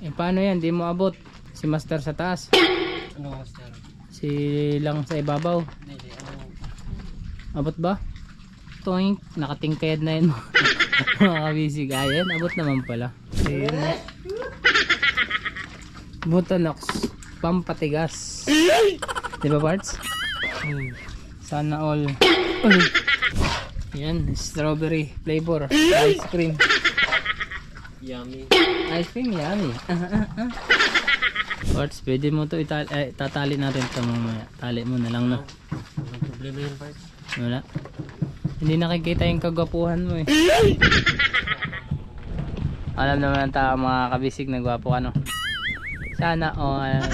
Eh paano yan? Di mo abot. Si Master sa taas. Ano Master? Si lang sa ibabaw. Hindi, ano? Abot ba? Toink. Nakatingkayad na yun. Mga kabisig. Ayan. Abot naman pala. Ayan. Butonox. Pampatigas. Diba parts? Sana all. Yan. Strawberry flavor. Ice cream. Yummy. Ice cream yummy. Parts, pwede mo to tatali natin ito mamaya. Tali mo na lang no. Walang problema yun Parts. Wala. Hindi nakikita yung kagwapuhan mo eh. Alam naman ang tao mga kabisig na gwapo ka no. Sana all.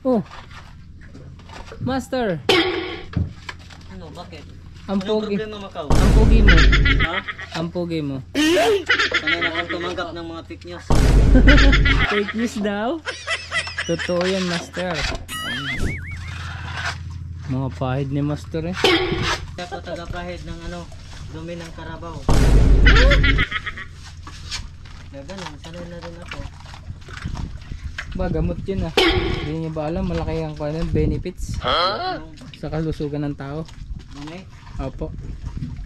Oh. Master. Ano, bakit? Ang Anong pogi. problema Macau? Ang pogi mo. Ha? Ang pogi mo. Sanay na kang tumanggap ng mga fake news. Fake news daw. Totoo yan, Master. Mga pahid ni Master eh. Ako taga-pahid ng ano, dumi ng karabaw. Kaya ganun, sanay na rin ako. Ba, gamot yun ah. Hindi niyo ba alam, malaki ang benefits sa kalusugan ng tao. Dumi? Opo.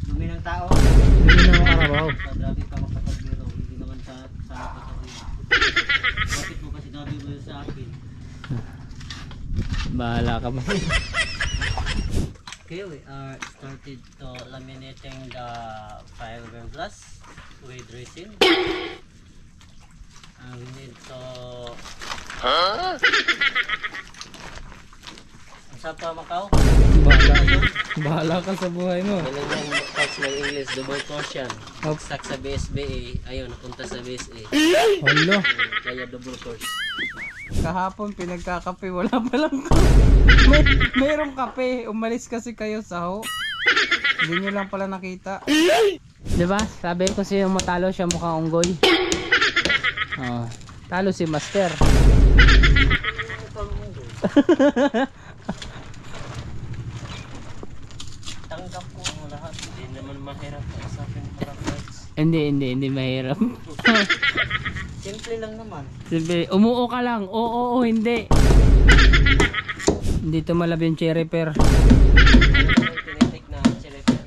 Dumi ng tao? Hindi na makarabaw. Grabe ka makapagbiro, hindi naman sana kasabihin. Bakit mo kasi nabi mo yun sa akin? Bahala ka ba? Okay, we are started to laminating the fiber glass with resin. We need to... Saan pa Macau? Bahala ka sa buhay mo. Talagang touch ng English, double course yan. Opo. Stuck sa BSBA, ayun, napunta sa BSA. Hala. Kaya double course. Kahapon pinagkakape, wala pa lang mayroong kape, umalis kasi kayo sa ho. Hindi nyo lang pala nakita. Diba? Sabi ko siya matalo siya mukhang unggoy. Oh, talo si Master. Tanggap ko ang lahat, hindi naman mahirap sa akin para friends. Hindi mahirap. Simple lang naman. Sabi, umuo ka lang. Oo, hindi. Hindi tumalab yung cherry pear. Tinitik na cherry pear.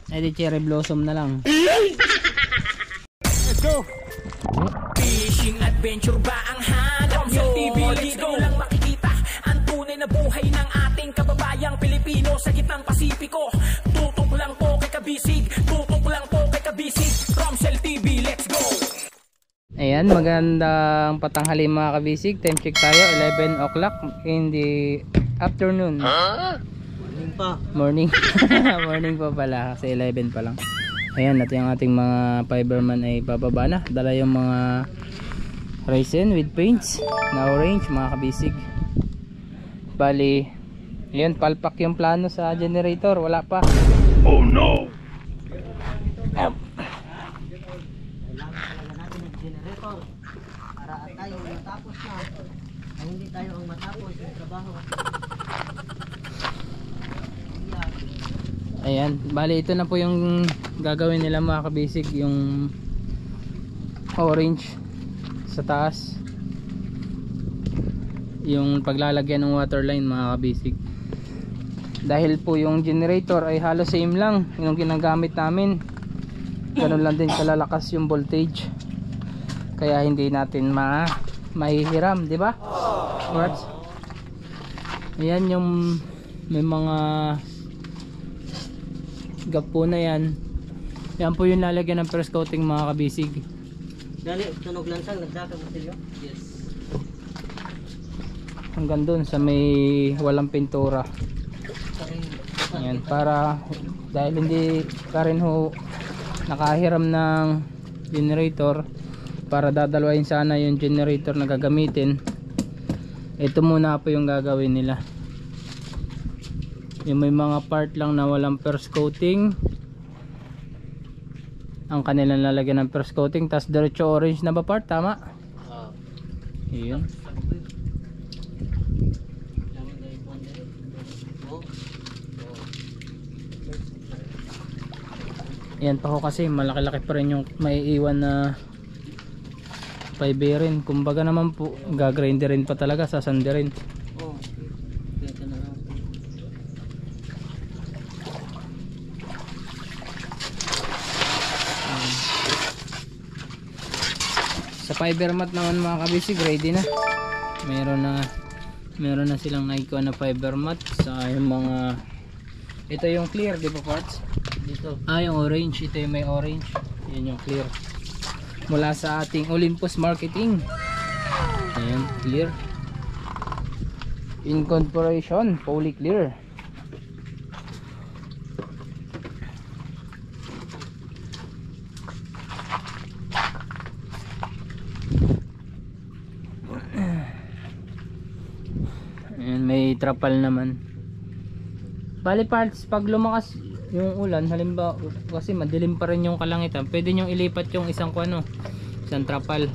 Ay di cherry blossom na lang. Let's go! Fishing adventure ba ang hanap nyo? TV, let's go! Lang makikita ang tunay na buhay ng ating kababayang Pilipino sa gitnang Pasipiko. Tutok lang po kay Kabisig, tutok lang po kay Kabisig. Romsel TV, let's go! Ayan, magandang patanghali mga kabisig. Time check tayo, 11 o'clock in the afternoon. Morning pa. Morning. Morning pa pala kasi 11 pa lang. Ayan, at yung ating mga fiberman ay bababa na. Dala yung mga resin with paints na orange mga kabisig. Bali, yun, palpak yung plano sa generator. Wala pa. Oh no! Kailangan natin ng generator para tayo matapos na. Ay hindi tayo ang matapos yung trabaho. Ayan, bali ito na po yung gagawin nila mga kabisig, yung orange sa taas, yung paglalagyan ng waterline mga kabisig. Dahil po yung generator ay halos same lang yung ginagamit namin, ganun lang din kalalakas yung voltage, kaya hindi natin mahihiram, di ba? Words? Ayan yung may mga gap po na yan. Yan po yung lalagyan ng first coating mga kabisig. Dali, tunog lang sang nagdakang matilyo? Yes. Hanggang dun sa may walang pintura. Ayan, para dahil hindi ka rin ho nakahiram ng generator, para dadalawain sana yung generator na gagamitin, ito muna po yung gagawin nila. Yung may mga part lang na walang first coating, ang kanilang lalagyan ng first coating, tas diretso orange na ba part? Tama? Yun. Yan pa ho kasi malaki-laki pa rin yung maiiwan na fiber rin. Kumbaga naman po gagrinderin pa talaga, sasanderin. Oo. Kaya na lang. Sa fiber mat naman mga kabisig, ready na. Meron na silang naikuha na fiber mat sa yung mga, ito yung clear, di ba parts? Dito. Yung orange, ito yung may orange. Yan yung clear. Mula sa ating Olympus Marketing. Ayan, clear. Incorporation, Poly Clear. Ayan, may trapal naman. Bali parts, pag lumakas yung ulan, halimbawa kasi madilim pa rin yung kalangitan, pwede nyo ilipat yung isang isang trapal.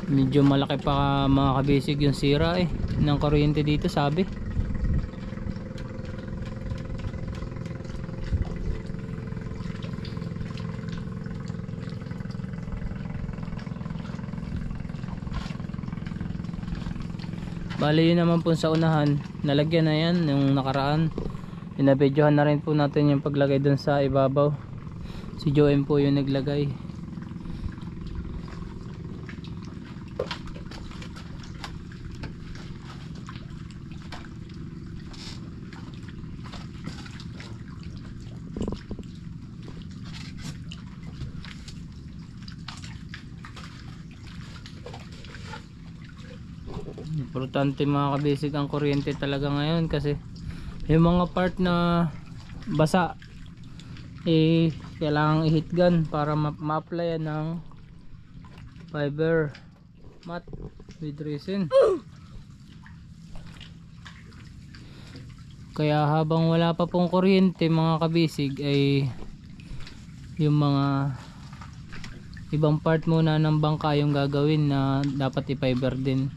Medyo malaki pa mga kabisig yung sira ng kuryente dito, sabi. Bali yun naman po sa unahan, nalagyan na yan yung nakaraan. Pinabidyohan na rin po natin yung paglagay dun sa ibabaw. Si Joem po yung naglagay. Importante mga kabisig ang kuryente talaga ngayon, kasi yung mga part na basa kailangang i-heat gun para ma-applyan ng fiber mat with resin. Kaya habang wala pa pong kuryente mga kabisig, ay yung mga ibang part muna ng bangka yung gagawin na dapat i-fiber din.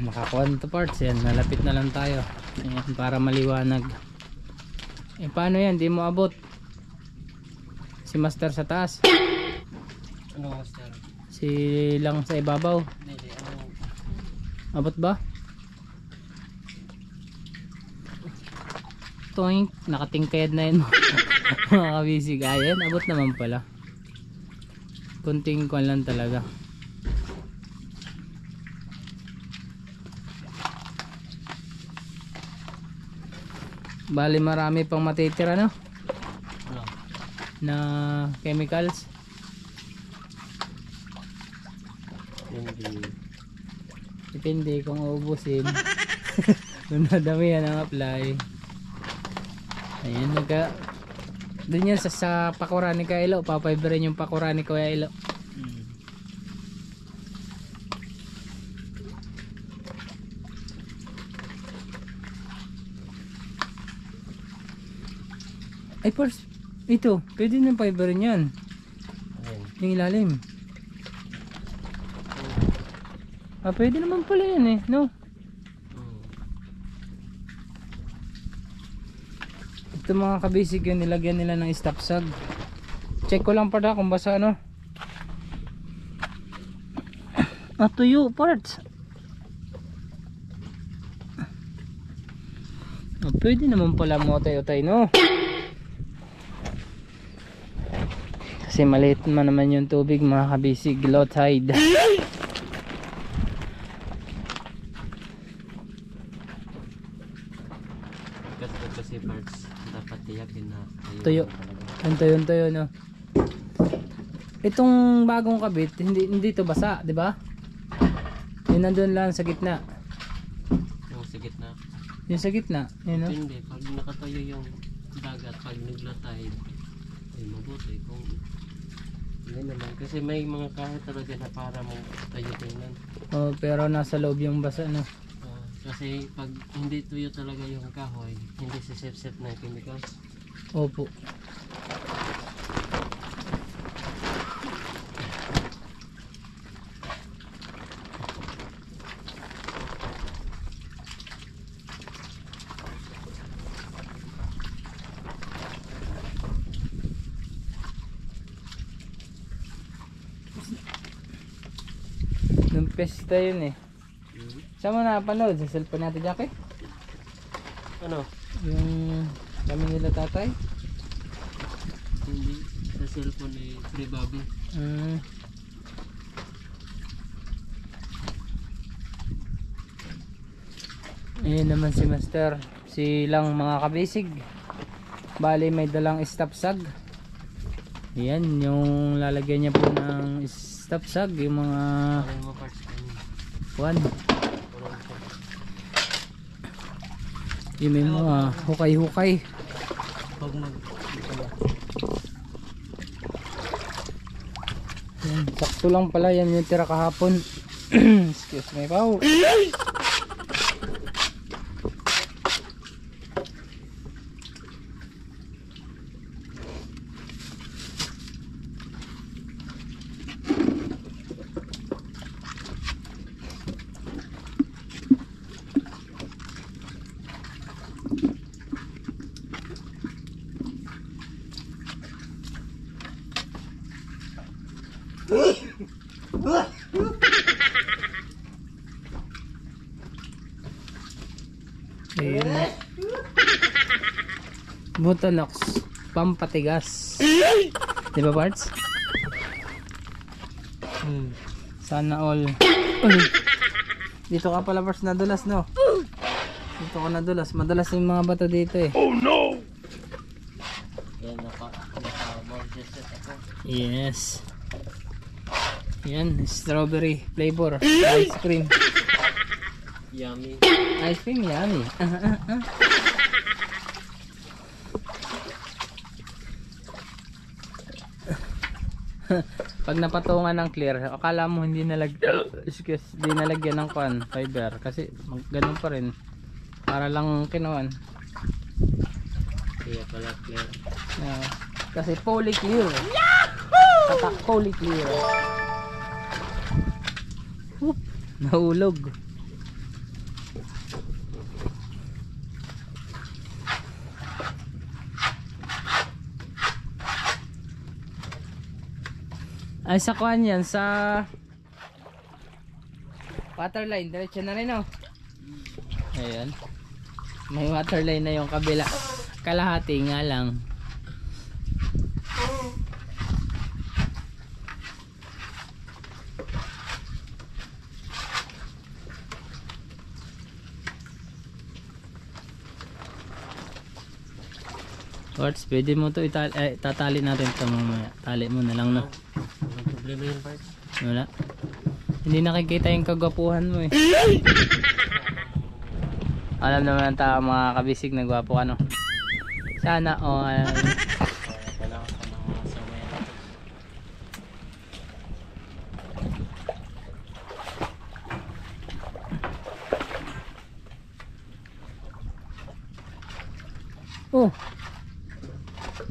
Makakuha nito parts yan, nalapit na lang tayo. Ayan, para maliwanag. Paano yan, di mo abot si master sa taas, Ano master? si lang sa ibabaw. Hindi, ano? Abot ba? Toink, nakatingkayad na yun. Mga kabisig, ayan, abot naman pala. Kunting kuwan lang talaga. Bali marami pang matitira, no? Ano? Na chemicals. Hindi. Depende kung uubusin. Kung nadamihan ang apply. Ayan, dun yan sa pakura ni Kailo. Papaibrin yung pakura ni Kuya Ilo. Ay first, ito, pwede nang fiberin yan. Ayan. Yung ilalim. Pwede naman pala yan no? Ito mga kabisig yun, nilagyan nila ng stop sag. Check ko lang pala kung basa tuyo parts. Pwede naman pala mo tayo-tayo, no? Kasi maliit man naman yung tubig mga kabisig, low tide. kasi parts dapat tiyakin na Tuyo. Yung tuyo, no? Itong bagong kabit, hindi to basa, di ba? Yung nandun lang sa gitna. Yung sa gitna. Yung sa gitna, yun, no? Hindi, pag nakatayo yung dagat, pag naglatay, ay mabuti kung hindi naman. Kasi may mga kahoy talaga na para mong tayo tingnan. Oh, pero nasa loob yung basa, no? Kasi pag hindi tuyo talaga yung kahoy, hindi sisip-sip na chemicals. Opo. Nung pesta yun eh. Saan mo napanood? Sa cellphone natin, Jackie? Ano? Yung kami nila tatay? Hindi. Sa cellphone ni Free Bobby. Ayun naman si Master. Silang mga kabisig. Bali may dalang stop sag. Yan yung lalagyan niya po ng stop sag. Yung mga Ano mo parts kanina? one. Yung may mga hukay-hukay. Pag mag... Yan, sakto lang pala yan yung tira kahapon. Excuse me, pao. Ayun. Botonox pampatigas. Di ba, parts? Sana all. Uy. Dito ka pala, parts, nadulas, no? Dito ka nadulas. Madalas yung mga bato dito eh. Oh no! Yan, naka-morgeset ako. Yes. Yan, strawberry flavor ice cream. Yummy. Ice cream yummy. Pag napatungan ng clear, akala mo hindi nalagyan ng fiber kasi ganun pa rin. Para lang kinuan. Kaya pala clear. Kasi fully clear. Tatak fully clear. Whoop, nahulog. Ay, sa kuhan yan, sa waterline, diretso na rin, oh. Ayan, may waterline na yung kabila, kalahati nga lang. Orts, pwede mo to itatali natin ito mamaya. Tali mo na lang, no? Walang problema yun, parts. Wala. Hindi nakikita yung kagwapuhan mo eh. Alam naman ang tao mga kabisig na gwapo ka, no? Sana all. Kailangan sa mga sawera. Oh,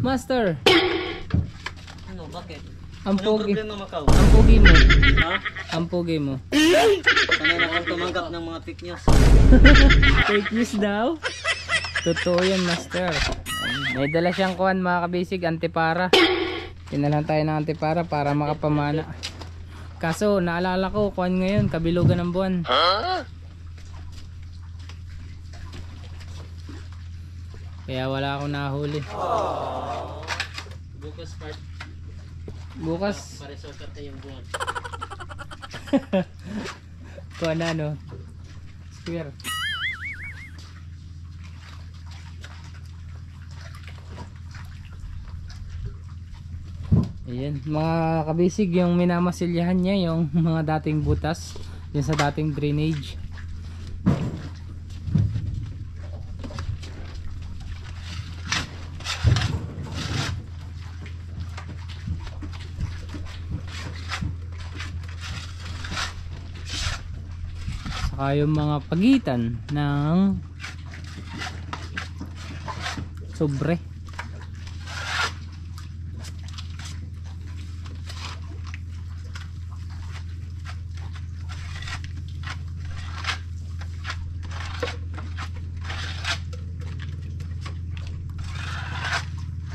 Master, Ano, bakit? ang pogi. Macau? Ang pogi mo. Ha? Ang pogi mo. Sanay na akong tumanggap ng mga fake news. Fake news daw. Totoo yan, Master. May dala siyang kuhan mga kabisig, antipara. Pinalan tayo ng antipara para makapamana. Kaso naalala ko, kuhan ngayon, kabilugan ng buwan. Kaya wala akong nahuli. Bukas part. Bukas Paresokat na yung buwan. kuhan na, no? Square. Ayan, mga kabisig, yung minamasilyahan niya yung mga dating butas yung sa dating drainage. Saka yung mga pagitan ng sobre.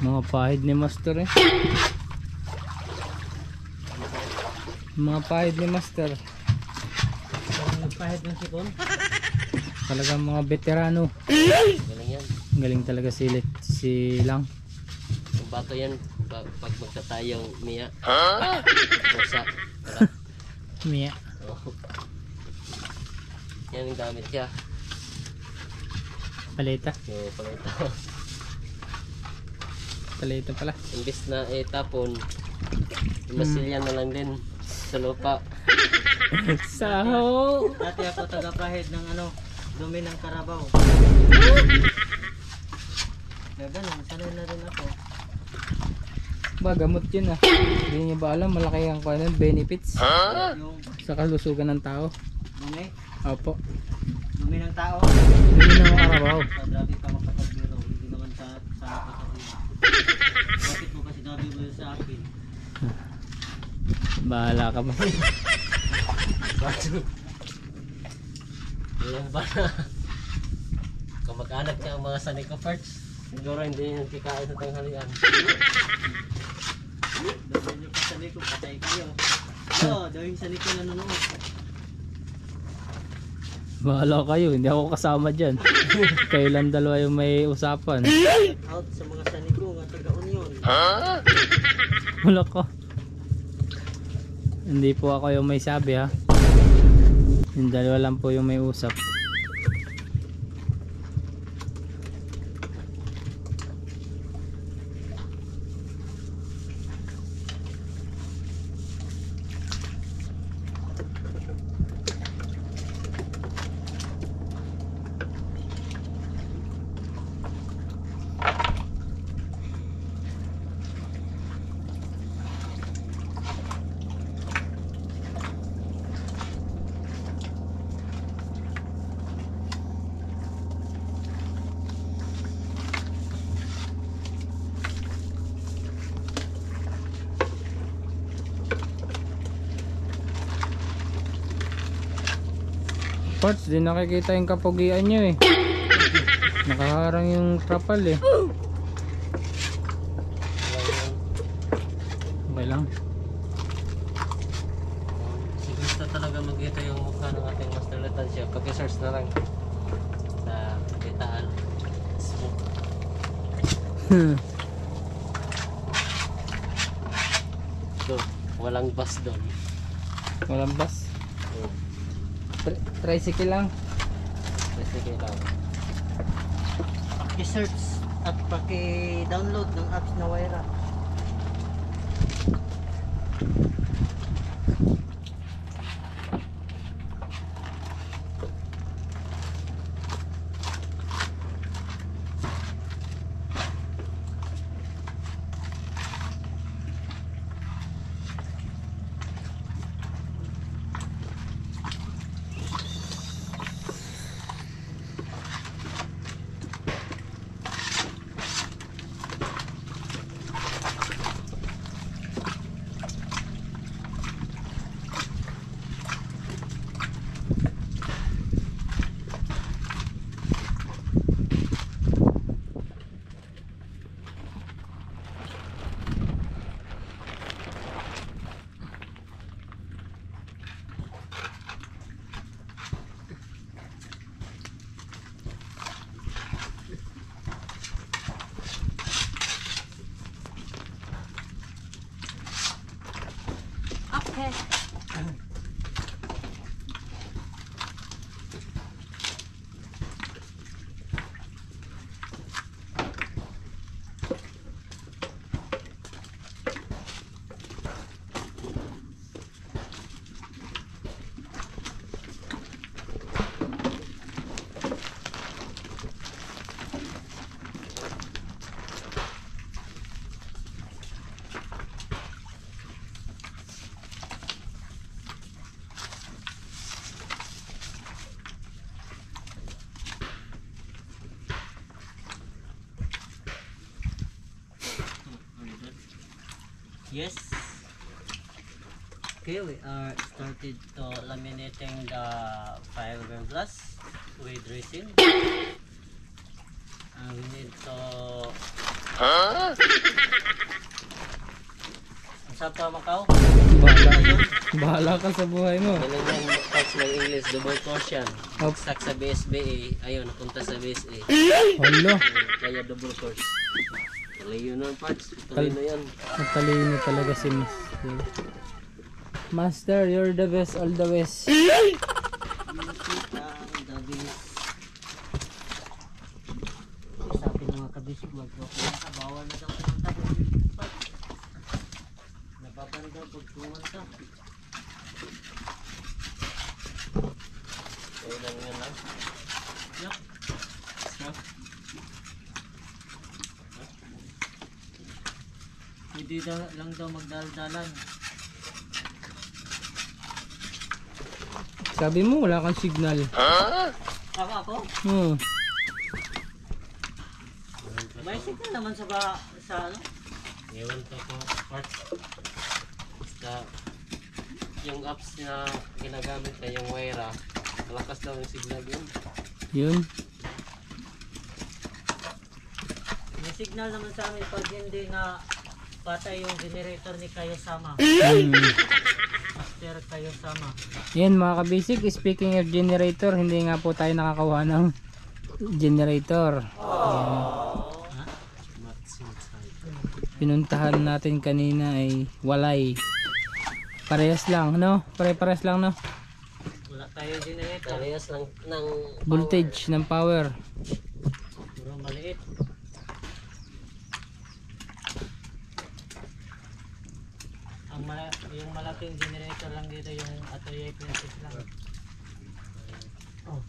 Mga pahid ni Master eh. Mga pahid ni Master. Nagpahid ng sikon. Talagang mga veterano. Galing yan. Galing talaga silang. Yung bato yan, pag magtatayong Mia. Pusa. Mia. Oh. Yan yung gamit siya. Paleta. Yung palito. Paleta pala. Imbis na tapon, masilya na lang din sa lupa. Saho! Dati ako tagapahid ng dumi ng karabaw. Kaya ganun, sanay na rin ako. Ba, gamot yun ah. Hindi niyo ba alam, malaki ang benefits Yung sa kalusugan ng tao. dumi, Opo. dumi ng tao. Hindi na makarabaw. Grabe ka makapagbiro, hindi naman sana kasabiro. Bakit mo kasi sabi mo yun sa akin? Bahala ka ba? Yung ba na kamag-anak niya ang mga saniko parts, siguro hindi yung kikain sa tanghalian. Dahil nyo sa likod, patay kayo. Oo, dahil sa likod nanonood. Bahala kayo, hindi ako kasama dyan. Kayo lang dalawa yung may usapan. Out sa mga saniko nga taga-union. Wala ko. Hindi po ako yung may sabi ha. Yung dalawa lang po yung may usap. Parts, di nakikita yung kapugian nyo eh. Nakaharang yung trapal eh. Okay lang. Si gusto talaga magkita yung mukha ng ating master letansya, pag-search na lang sa kitaan. Facebook. So, walang bus doon. Walang bus. Tricycle lang. Sige lang. Paki-search at paki-download ng apps na Waira. Yes. Okay, we are started to laminating the fiberglass with resin. We need to... Ang saan pa Macau? Bahala ka sa buhay mo. Ganun yung parts ng English, double course yan. Oh. Stuck sa BSBA, ayun, napunta sa BSA. Hala, Kaya double course. Tuloy yun ang parts, tuloy na yan. matalino talaga si Master. Master, you're the best all the best. Sabi ng mga kabisig, magpapalita, bawal na daw kumanta. Napapalita pag kumanta. Kaya lang yun lang. Yup. Hindi lang daw magdaldalan. Sabi mo wala kang signal. Ako? May signal naman sa ano? Ewan to ko parts. Basta yung apps na ginagamit na yung Waira, malakas daw yung signal yun. Yun. May signal naman sa amin pag hindi na patay yung generator ni Kayo Sama. Master Kayo Sama. Yan mga kabisik, speaking of generator, hindi nga po tayo nakakawa ng generator. Pinuntahan natin kanina ay walay. Parehas lang, no? Pare-parehas lang, no? Wala tayo generator. Parehas lang ng Voltage ng power. Puro maliit. Yung malaking generator lang dito yung Atelier Princess lang. Oh.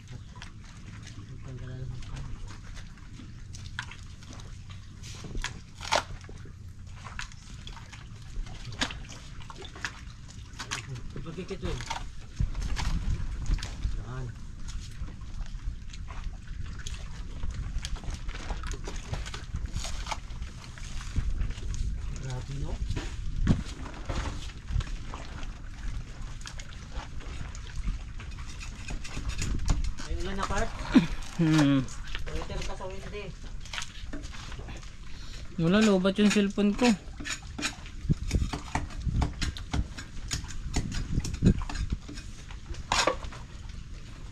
Pagkikit yun. Yan. Grabe no? May ulan na part? Waiter ka sa windy. Wala, lobat yung cellphone ko.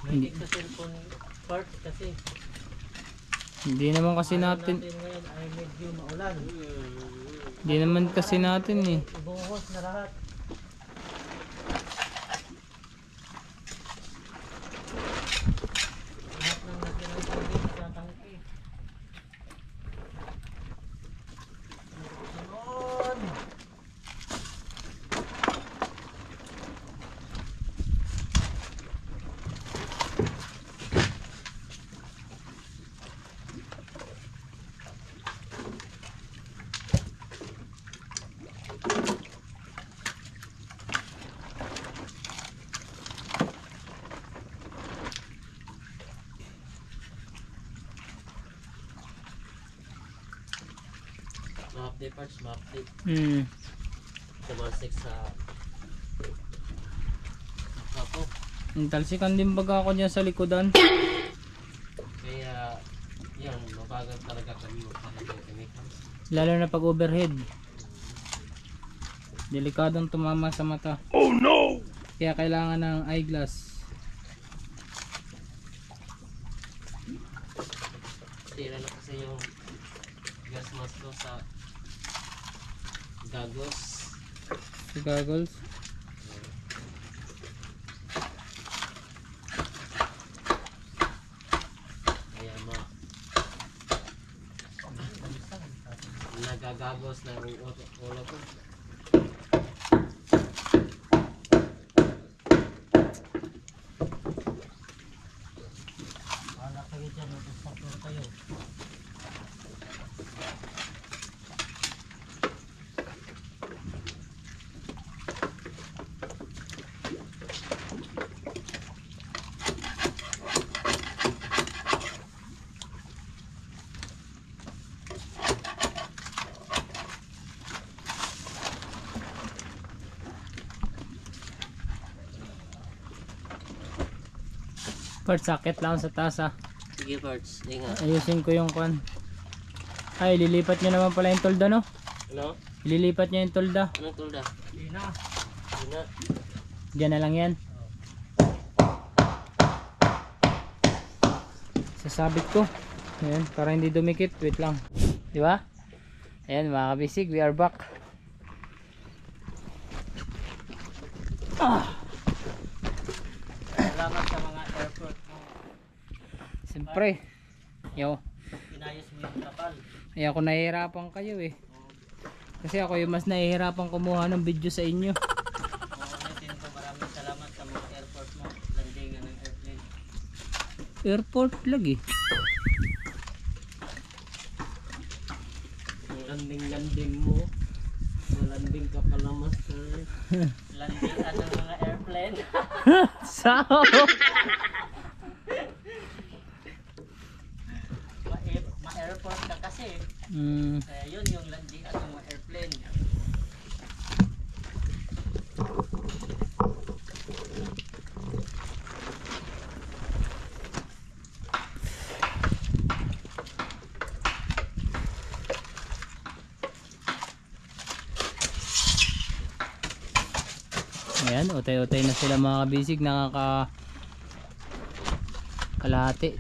May sa cellphone part kasi. Hindi naman kasi natin, Ngayon ay medyo maulan. hindi naman kasi natin eh. Ibuhos na lahat. Lahat ng natinang tubig sa tangke. Sunod! ma-update parts, ma-update. Tumasik sa ako. Talsikan din baga ako dyan sa likodan. Kaya yan, mabagal talaga kami magpalit ng chemicals. Lalo na pag overhead. Delikadong tumama sa mata. Oh no! Kaya kailangan ng eyeglass. Sira na kasi yung gas mask ko sa goggles. Sa goggles. Kaya nagagagos na yung ulo ko. Wala kayo dyan, mag-factor kayo. Part sakit lang sa taas ah. Sige parts, ingat. Ayusin ko yung kwan. Ay, lilipat nyo naman pala yung tolda no? Ano? Lilipat nyo yung tolda. Anong tulda? Hindi na. Hindi na. Diyan na lang yan. Sasabit ko. Ayan, para hindi dumikit. Wait lang. Di ba? Ayan mga kabisig, we are back. Salamat sa mga airport mo. Siyempre. Yo. Inayos mo yung kapal. Ay ako nahihirapan kayo eh. Kasi ako yung mas nahihirapan kumuha ng video sa inyo. Ulitin ko, maraming salamat sa mga airport mo. Landingan ng airplane. Airport lagi. Ang landing-landing mo. Landing ka pala master. Landingan ng mga airplane. Sao? Ma-airport ka kasi. Hmm. Kaya yun yung landingan ng mga airplane. Ayan, utay-utay na sila mga kabisig, kalahati.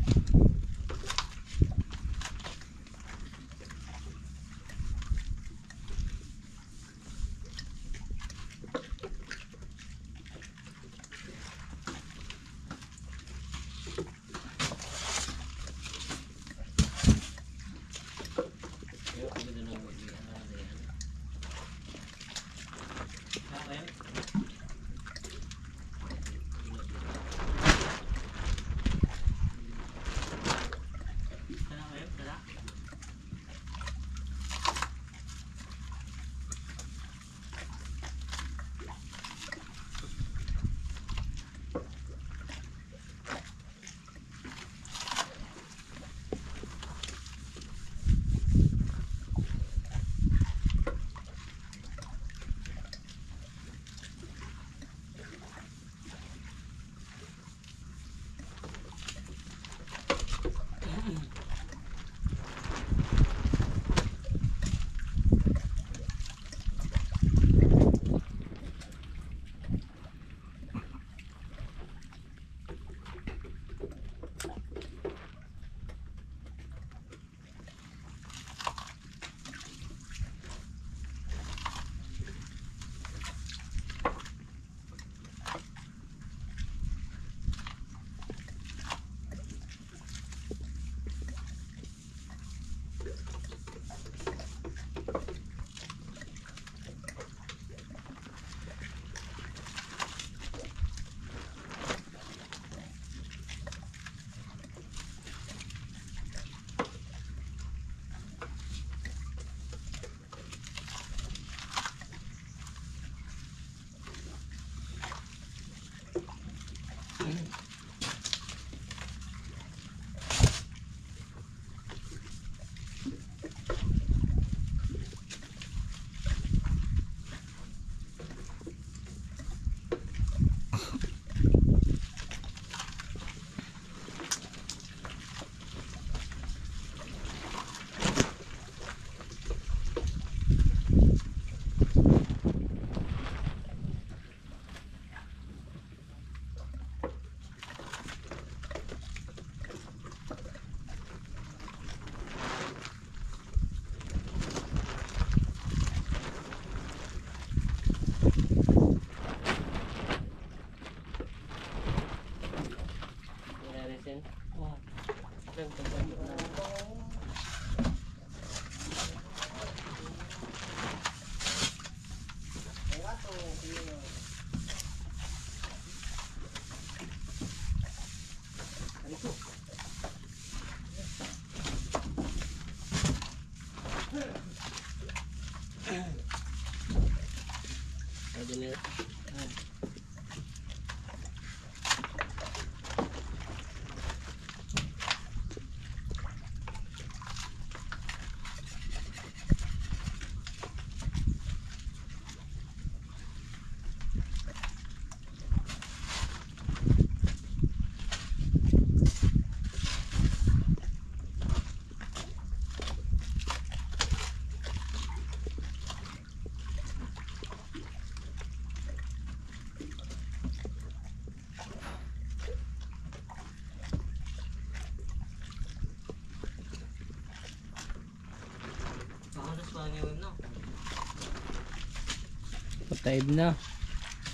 Taib na.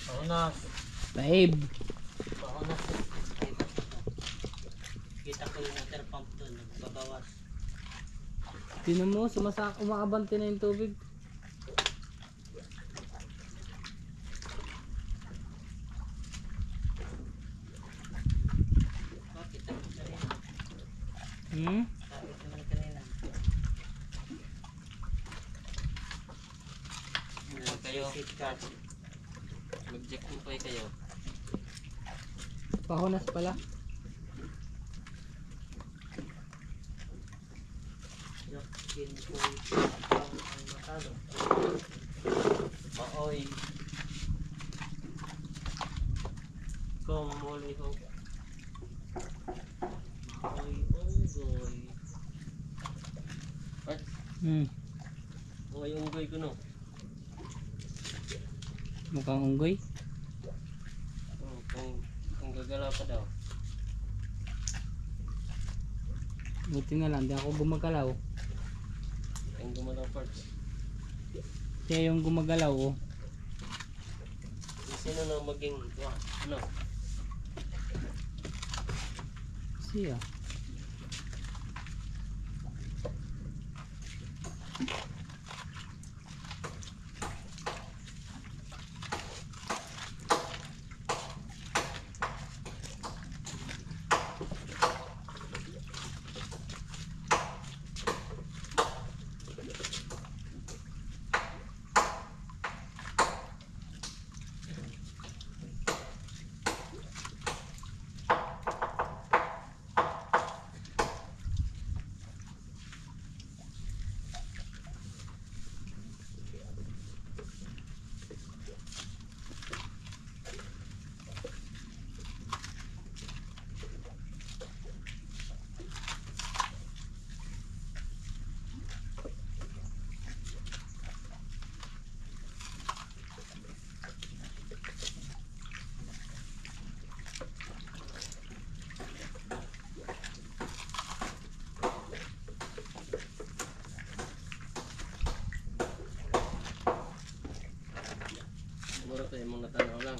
Paunas. Taib. Paunas. Kita ko yung water pump doon. Nagbabawas. Tinan mo, umaabante na yung tubig. Bakit ako kanina? Bakit naman kanina? Kayo, Sikat. mag-jack mo pa kayo. Pahunas pala. Yakin ko ang matalo. Maoy. Kung muli ko. Maoy unggoy. At, maoy unggoy ko no. Mukhang unggoy. Kung gagalaw ka daw. Buti na lang, di ako gumagalaw. Ang gumalaw parts. Siya yung gumagalaw oh. Sino na maging, ano? Siya. Siguro tayo mong natanaw lang.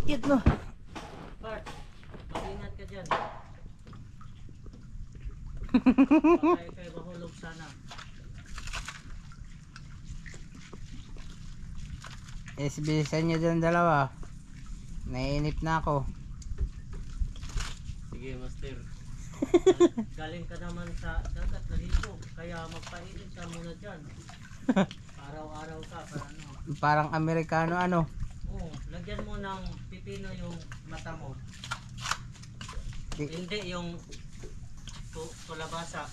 It no. Bart, mag-ingat ka dyan. Patay kayo mahulog sana. Bilisan nyo dyan dalawa. Naiinip na ako. Sige, master. Galing ka naman sa dagat, naligo. Kaya magpainit ka muna dyan. Araw-araw ka para ano. Parang Amerikano ano. Oo, lagyan mo ng pipino yung mata mo. Di- Hindi yung tulabasa.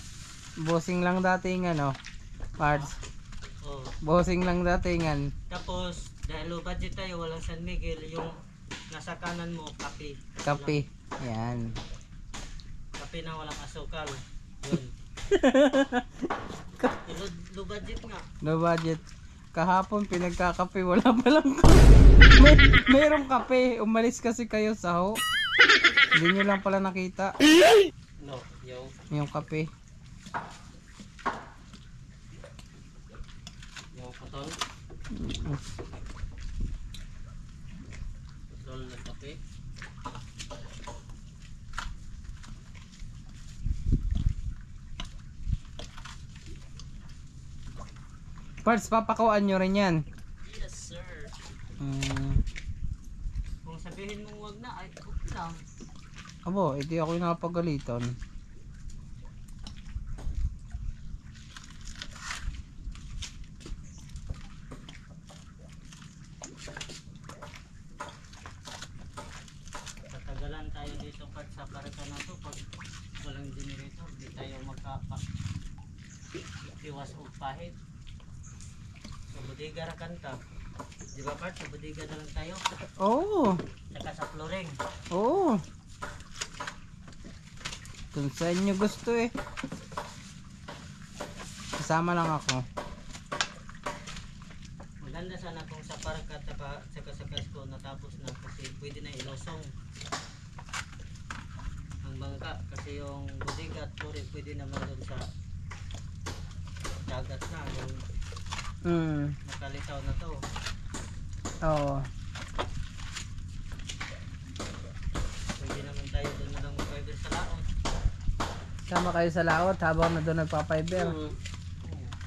Bossing lang dating ano. Parts. Oo. Bossing lang datingan. Tapos, dahil low budget tayo, walang San Miguel, yung nasa kanan mo, kape. Kape. Yan. Kape na walang asukal. Yun. Low budget nga. No budget. Kahapon pinagkakape, wala palang mayroong kape. Umalis kasi kayo sa ho. Hindi nyo lang pala nakita No, yung kape. yung putol. Putol na kape. Parts, papakawaan nyo rin yan. Yes, sir. Kung sabihin mong wag na, ay okay lang. Abo, hindi ako yung nakapagalitan. Tatagalan tayo dito Pat sa parka na to. Pag walang generator, di tayo iwas o pahit. Sa bodega ra kanta. Di ba Pat? Sa bodega na lang tayo. Oo. Saka sa flooring. Oo. Kung sa inyo gusto eh. Kasama lang ako. Maganda sana kung sa parka saka sa kasko natapos na kasi pwede na ilosong ang bangka kasi yung bodega at flooring pwede naman doon sa dagat na yung nakalitaw na to. Oo. Pwede naman tayo doon na lang mag-fiber sa laot. Sama kayo sa laot habang na doon nagpa-fiber.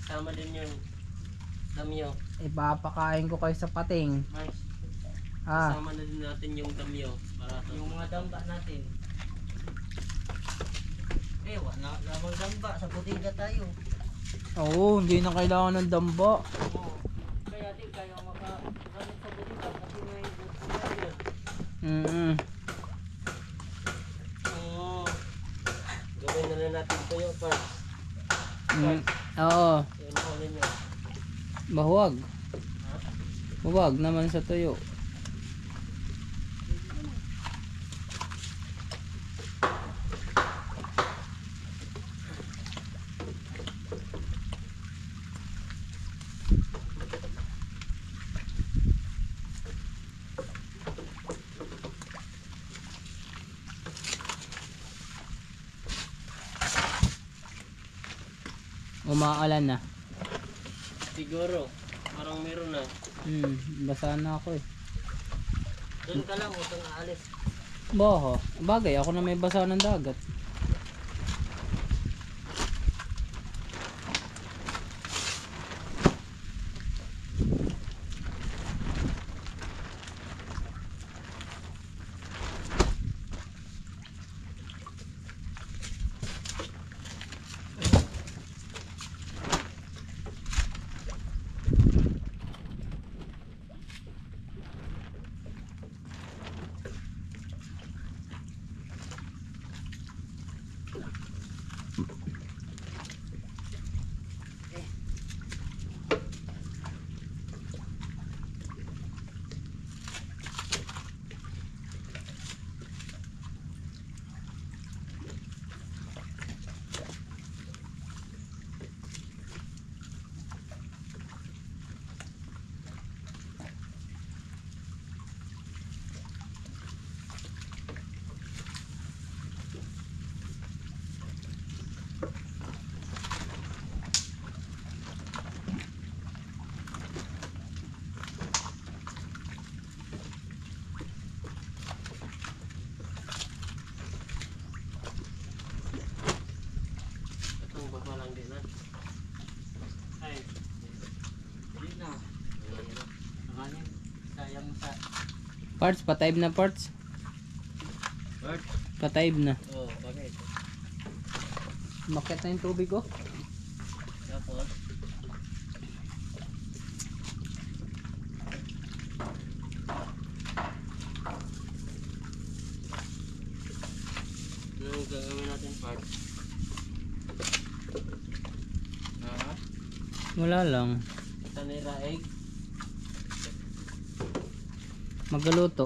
Sama din yung damyo. Ipapakain ko kayo sa pating. Mars, Ah, sama na din natin yung damyo. Para Yung mga damba natin. Wala lamang damba sa bodega tayo. oo, hindi na kailangan ng damba. Oo. Kaya di kayo makagamit sa bodega kasi may bodega. Oo. Gawin na lang natin ito yung parts. Oo, Yung huli nyo. bahuwag. Huwag naman sa tuyo. Umaalan na. Siguro. Parang meron na. Basa na ako eh. Doon ka lang, huwag kang aalis. Boho, bagay ako na may basa ng dagat. Itong baba lang din na. Ay, hindi na. Nanganin, sayang sa... Parts, patayb na parts. Parts? Patayb na. Oo, bakit? Makit na yung tubig ko. Tapos? Anong gagawin natin parts? Wala lang. Tanira egg? Magaluto.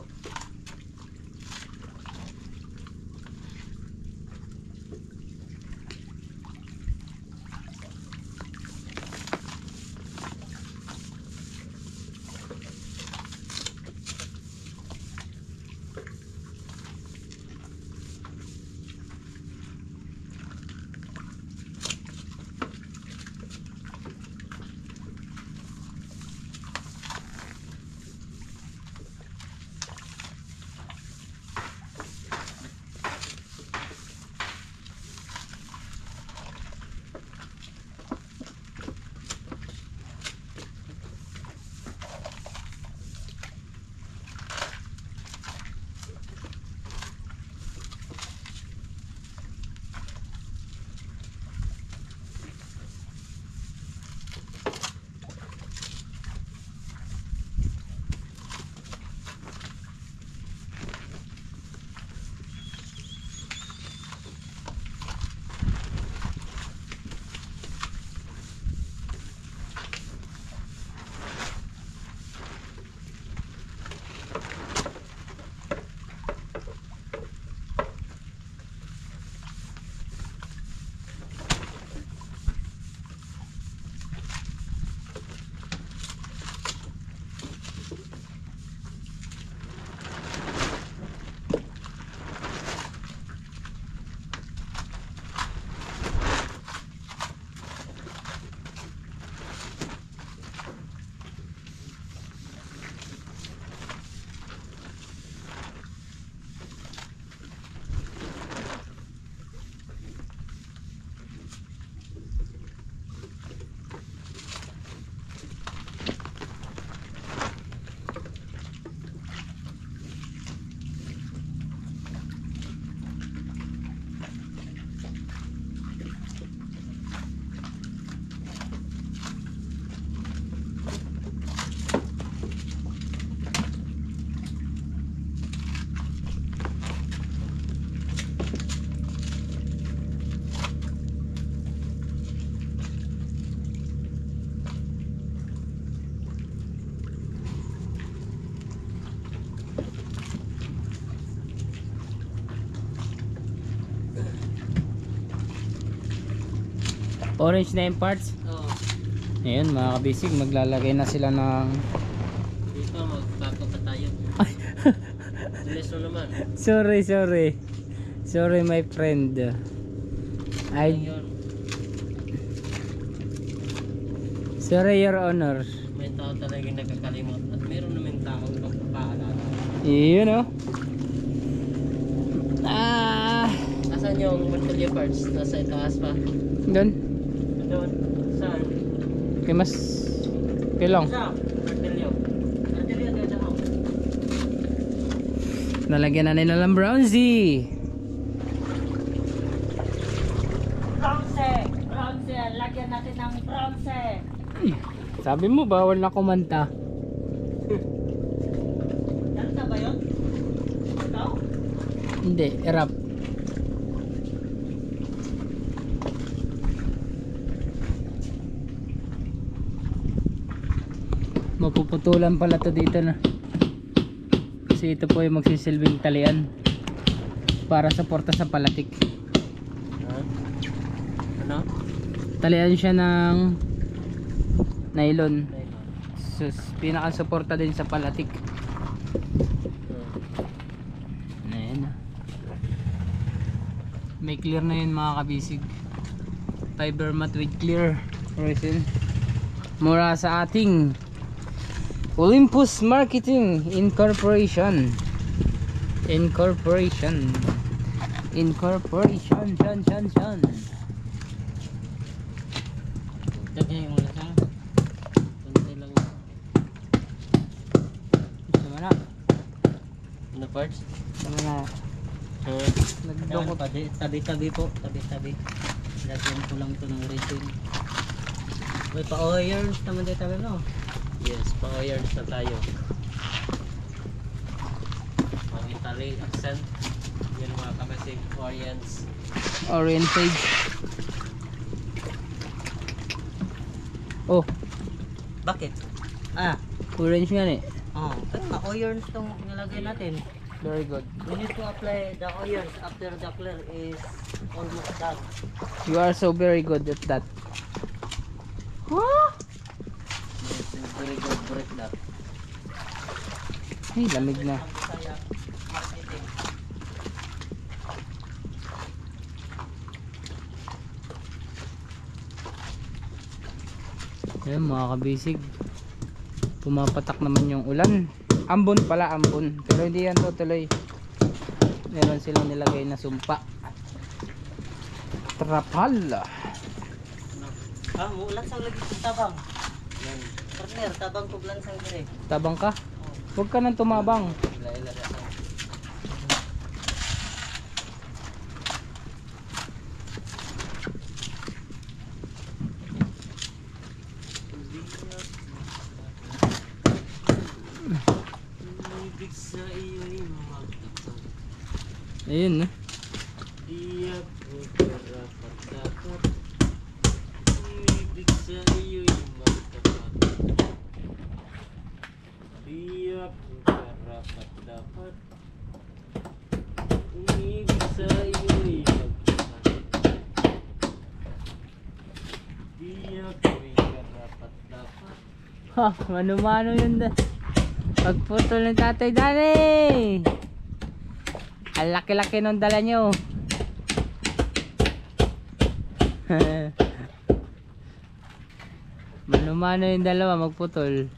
Orange na yung parts. Oo. Ayun mga kabisig, maglalagay na sila ng... Dito, magbago pa tayo. Bilis mo naman. Sorry my friend. Ayun. Sorry your honor. May tao talagang nagkakalimot. At meron naman tao nagpapaalala. Yun o. Asan yung martilyo parts? Nasa itaas pa? Doon. Doon. Saan? Kay mas... Pilong. Saan? Martilyo. Martilyo, dito mo. Nalagyan na nila ng bronzy. Bronze, lagyan natin ng bronze. Sabi mo bawal na kumanta. Kanta ba yun? Ikaw? Hindi, rap. Mapuputulan pala to dito na. Kasi ito po yung magsisilbing talian para sa porta sa palatik. Ha? Ano? Talian siya ng nylon. Sus, pinaka-suporta din sa palatik. Ayan na. May clear na yun mga kabisig. Fiber mat with clear resin. Mura sa ating Olympus Marketing Incorporation. Incorporation. Shan. Tagay mo na sa. Kunti lang. Gusto mo na? Ano parts? Gusto mo na? Nagdukot. Tabi-tabi po, tabi-tabi. Lagyan ko lang ito ng resin. May pa-irons naman dito tabi mo. Yes, pang-irons na tayo. Pang-Italy accent. Yan mga kamasig Orients. Orient page. Oh, Bakit? orange nga eh. Oh, pa-irons itong nilagay natin. Very good. We need to apply the irons after the clear is almost done. You are so very good at that. Yes, very good break that. Ay, lamig na. Ang Bisaya marketing. Ayan mga kabisig, pumapatak naman yung ulan. Ambon pala, ambon. Pero hindi yan tutuloy. Meron silang nilagay na sumpa. Trapal. Ulan sang lagi sa tabang. Yan. Partner, tabang ko ulan sang dire. Tabang ka? Huwag ka nang tumabang. Laila na sa. Ibig sa iyo'y magtapat. Ayun eh. Iyak ko karapat-dapat. Ibig sa iyo'y magtapat. Iyak ko karapat-dapat. Ibig sa iyo'y magtapat. Iyak ko'y karapat-dapat. Ha, mano-mano yun da. Pagputol ng tatay Dani. Ang laki-laki nung dala nyo. Mano-mano yung dalawa magputol.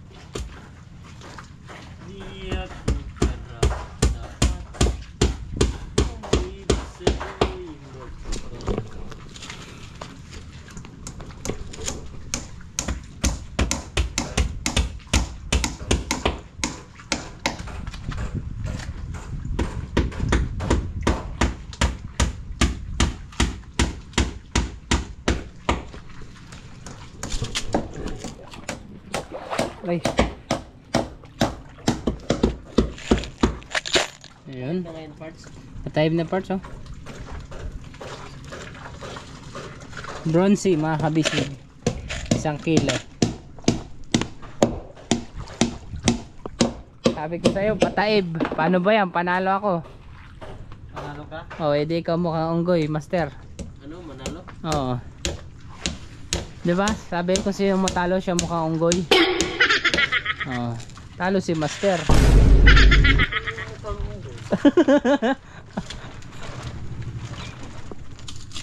Iyak ko karapat-dapat. Ibig sa iyo'y magtapat. Ay. Ayun. Ito ngayon parts. Matayib na parts oh. Bronzy mga kabisig. 1 kilo. Sabi ko sa'yo, pataib. Paano ba yan? Panalo ako. Panalo ka? Oh, edi ikaw mukhang unggoy, master. Ano, manalo? Oo. Diba? Sabi ko sino matalo siya mukhang unggoy. Oh, talo si Master.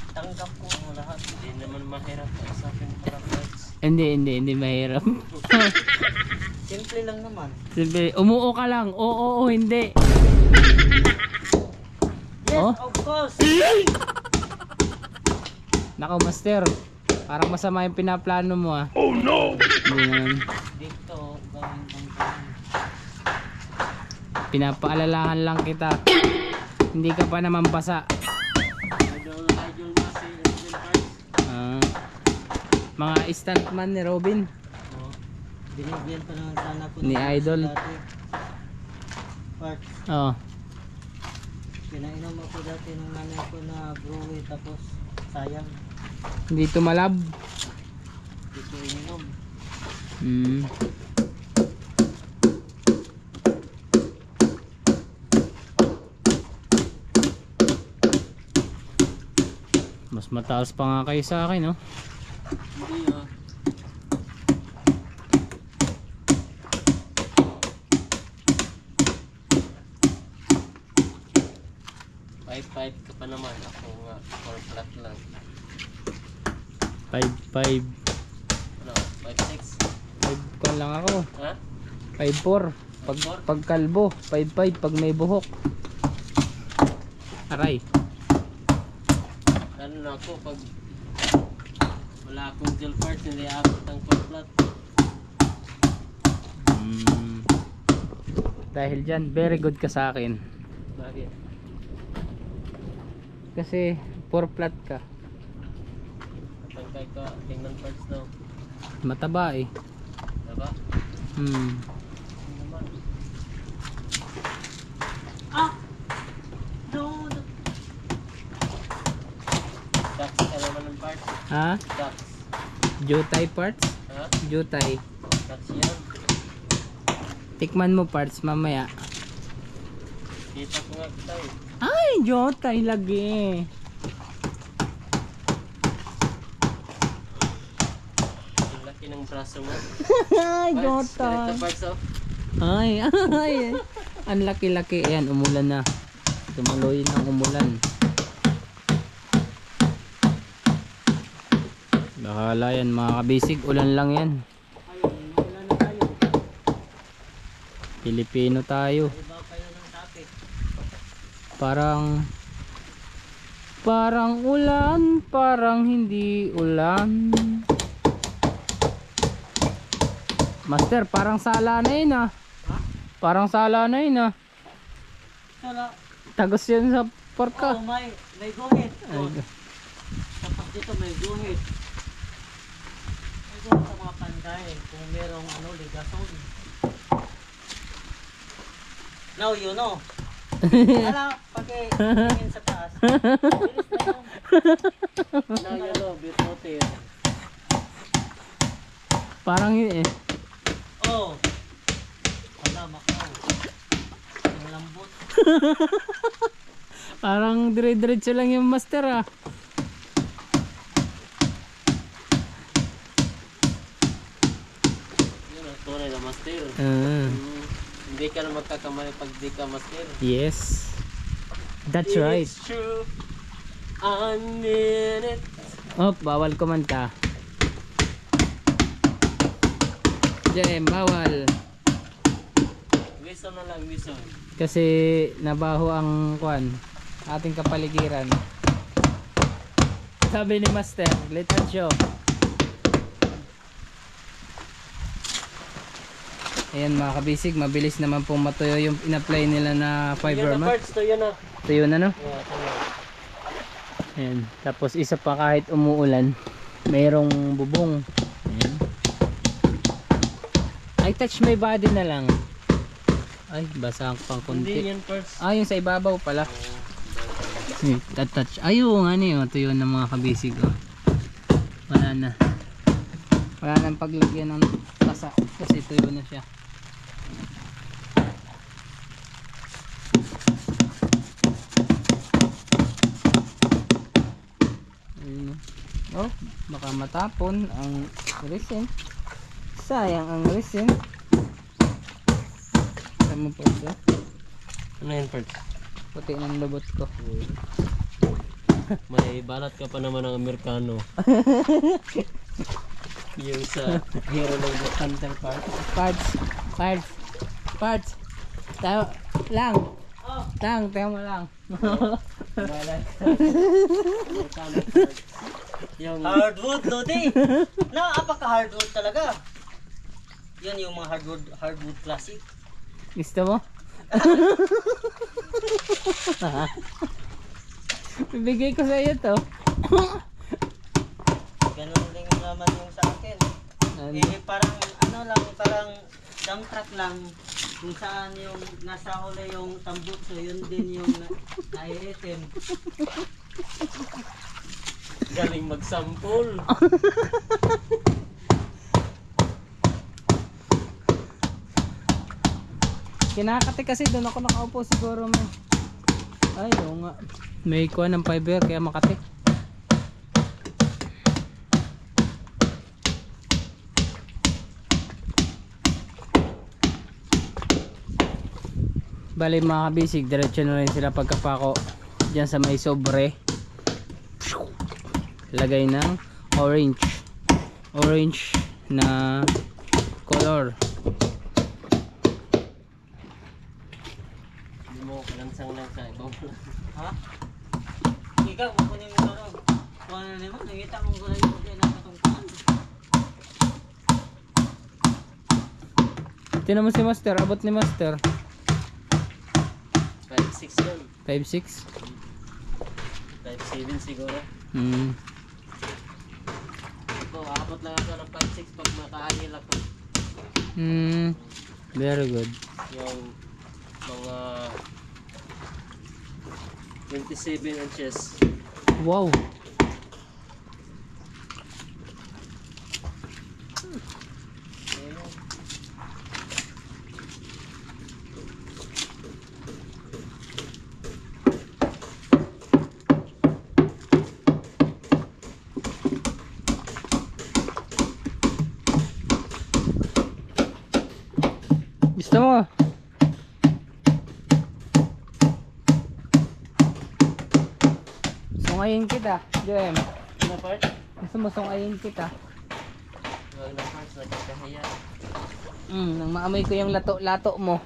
Tanggap ko mo lahat. Hindi naman mahirap sa akin para parts. Hindi mahirap. Simple lang naman. Sabi, umuo ka lang. Oo, hindi. Yes, Oh? of course. Nako, Master. Parang masama yung pinaplano mo ah. Oh no! Hindi naman. Dito, gawin kong Pinapaalalahan lang kita. Hindi ka pa naman basa. Idol na si Edwin Parts. Ah, mga stuntman ni Robin. Oh. binigyan pa naman sana po Ni ng Idol. dati. Parts. Oh. Pinainom ako dati ng nanay ko na brewy tapos sayang. Hindi tumalab. Dito ininom. Hmm. Mas mataas pa nga kayo sa akin, no? Hindi ah. Five ka pa naman. Ako nga, 4 flat lang. 5'5". Ano? 5'6"? 5 ka lang ako. Ha? 5'4". Pag kalbo, 5'5" pag may buhok. Aray. Ano na ako pag wala akong gel parts, hindi abot ang 4 flat. Hmm. Dahil dyan, very good ka sa akin. Bakit? Kasi 4 flat ka. Matangkay ka, tingnan parts daw. Mataba eh. Diba? Hmm. Ano naman? Ah! No! Dax ka naman ng parts. Ha? Dax. Jutay parts? Ha? Jutay. Dax yan. Tikman mo parts mamaya. Kita ko nga kita eh. Ay, jutay lagi. Ang laki ng braso mo. Ay, Parts, jutay. ganito parts oh. Ay, ay. Ang laki-laki. Ayan, umulan na. Tumuloy ng umulan. Bahala yan mga kabisig. Ulan lang yan. Ayun, wala na tayo. Pilipino tayo. Iba kayo ng topic. Parang ulan, parang hindi ulan. Master, parang sala na yun ah. Parang sala na yun ah. Wala. Tagos yan sa porka. Oh, may guhit. Ay, Oh, tapos dito may guhit. May guhit sa mga panday kung merong ligason. Now you know. Wala, tingin sa taas. Bilis na yun. Now you know, beauty eh. parang yun eh. Oh. Wala, makaw. Ang lambot. Parang dire-diretso lang yung master ah. Yun ang tunay na master. Hindi ka na magkakamali pag di ka master. Yes. That's right. It's true. I mean it. Oh, bawal kumanta. Jem, bawal. Whistle na lang, whistle. Kasi nabaho ang kwan, ating kapaligiran. Sabi ni Master, let us show. Ayan mga kabisig, mabilis naman pong matuyo yung in-apply nila na fiber Yun na mat. parts to, yun na. Tuyo na no? Yeah, tuyo. Ayan. Tapos isa pa kahit umuulan, mayroong bubong. Ayan. I touch my body na lang. Ay, basa pang Hindi konti. yan parts. Ah, yung sa ibabaw pala. Touch. Ayun, ano yun. Tuyo ng mga kabisig. Oh. Wala na. Wala nang paglagyan ng tasa kasi tuyo na siya. Ayun. Oh, baka Baka matapon ang resin. Sayang ang resin. Tama po siya. Ano yan, Parts? Puti ng lubot ko. May balat ka pa naman ng Amerikano. Yung sa hero ng the Hunter part. Parts. Tayo lang. Tayo mo lang. Balat. Amerikano part. Yung Hardwood, Lodi. Napaka-hardwood talaga. Yan yung mga hardwood classic. Gusto mo? Bibigay ko sa iyo to. Ganun din naman yung sa akin. Parang parang dump truck lang kung saan yung nasa huli yung tambutso, yun din yung naiitim. galing magsampol. Kinakati kasi doon ako nakaupo siguro mo. Ay, oo nga. May kuha ng fiber kaya makati. Bali mga kabisig, diretso na rin sila pagkapako dyan sa may sobre. Lagay ng orange na color. Hindi mo kalansang lang sa ibaw. Ha? Ikaw, kukunin mo ito. Kung ano naman, nakita kong gulay mo dyan ang katungkuhan. Tinan mo si Master, abot ni Master 5'6 yun. 5'6". 5'7 siguro. Ito, abot lang ako ng 5'6 pag makaahil ako. Very good. Yung mga 27 inches. Wow. Gusto mo? Sungayin kita, Jem. Ano part? Gusto mo sungayin kita? Huwag na parts, nagkakahiya. Nang maamoy ko yung lato-lato mo.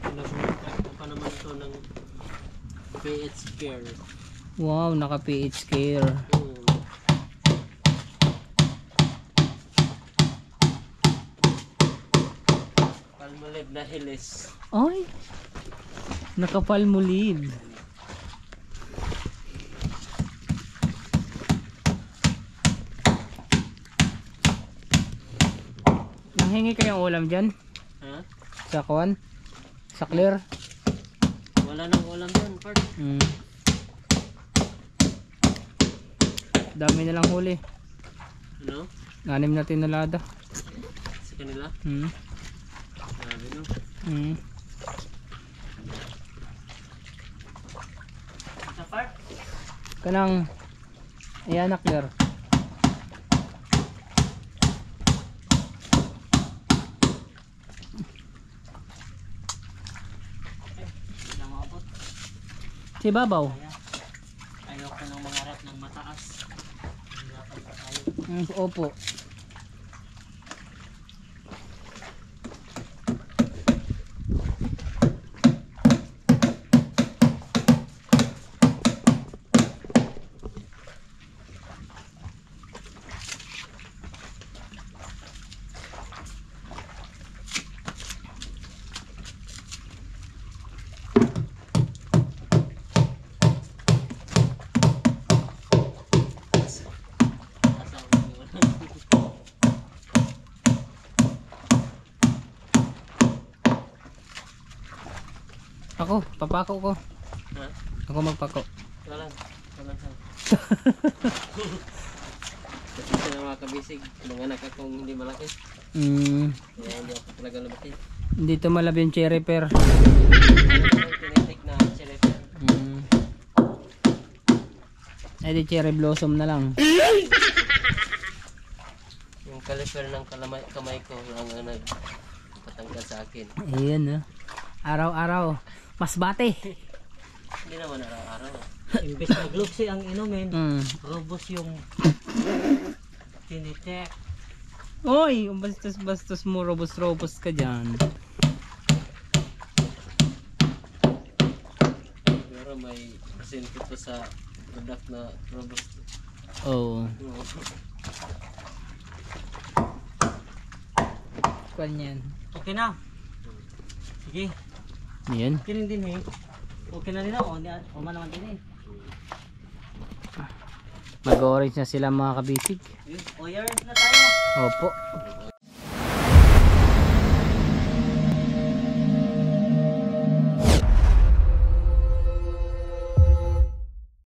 Nag-contract ko pa naman ito ng PH Care. Wow, naka PH Care. Palmolive na Hillis. Ay, nakapalmolid. Nanghingi kayong ulam dyan? Ha? Sa kuwan? Sa clear? Wala nang ulam yan, part. Dami na lang huli. Ano? 6 na tinalada. Sa kanila? Grabe no? Sa part? Kanang ayan na clear. Si babaw. Ayaw ko nang mangarap ng mataas. Hirapan pa tayo. Opo. Ako, papako ko. Ha? Ako magpako. Walang sa. Kasi sa mga kabisig, nanganak akong hindi malaki. Kaya hindi ako talaga lumaki. Dito malab yung cherry pear. Kinetic na cherry pear. Ay di cherry blossom na lang. Yung caliper ng kamay ko ang nagpatanggal sa akin. Ayan araw-araw. Mas bate. Hindi naman araw-araw. Imbes na Gluxy ang inumin, Robos yung tinitek. Oy, bastos mo, robos ka dyan. Pero may percent ito sa product na robust. Oo. Kwan yan. Okay na. Sige. Yan. Okay din eh. Okay na rin ako. O man naman din eh. Mag-orange na sila mga kabisig. O yarn na tayo. Opo.